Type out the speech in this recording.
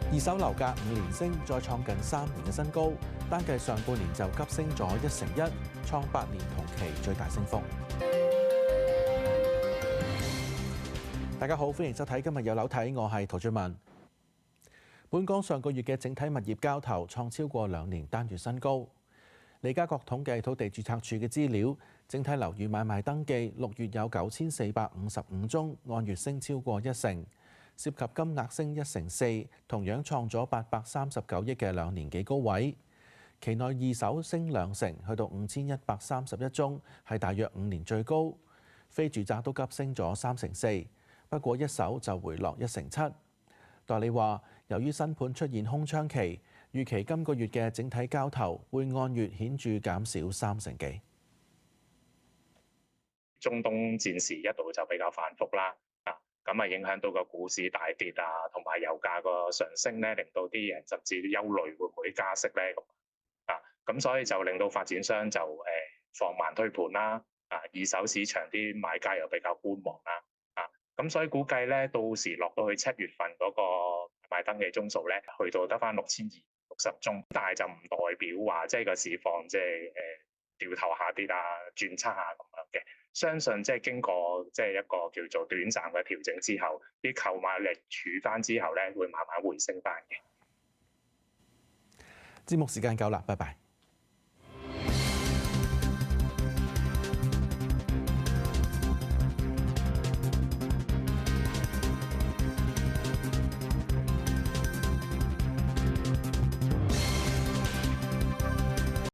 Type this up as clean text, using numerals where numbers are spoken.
二手樓價5連升，再創近3年嘅新高，單計上半年就急升咗1成1，創8年同期最大升幅。大家好，歡迎收睇今日有樓睇，我係陶俊文。本港上個月嘅整體物業交投創超過2年單月新高。利嘉閣統計土地註冊處嘅資料，整體樓宇買賣登記6月有9455宗，按月升超過1成，涉及金額升1成4，同樣創咗839億嘅2年幾高位。期內二手升2成，去到5131宗，係大約5年最高。非住宅都急升咗3成4，不過一手就回落1成7。代理話，由於新盤出現空窗期，預期今個月嘅整體交投會按月顯著減少3成幾。中東戰事一度就比較反覆啦，咁啊影響到個股市大跌啊，同埋油價個上升咧，令到啲人甚至憂慮會唔會加息咧咁所以就令到發展商就放慢推盤啦，二手市場啲買家又比較觀望啦，咁所以估計咧，到時落到去7月份嗰個賣登記宗數咧，去到得返6260宗，但係就唔代表話即係個市況即係掉頭下跌啊、轉差啊咁樣嘅。相信即係經過即係一個叫做短暫嘅調整之後，啲購買力儲翻之後咧，會慢慢回升翻嘅。節目時間夠啦，拜拜。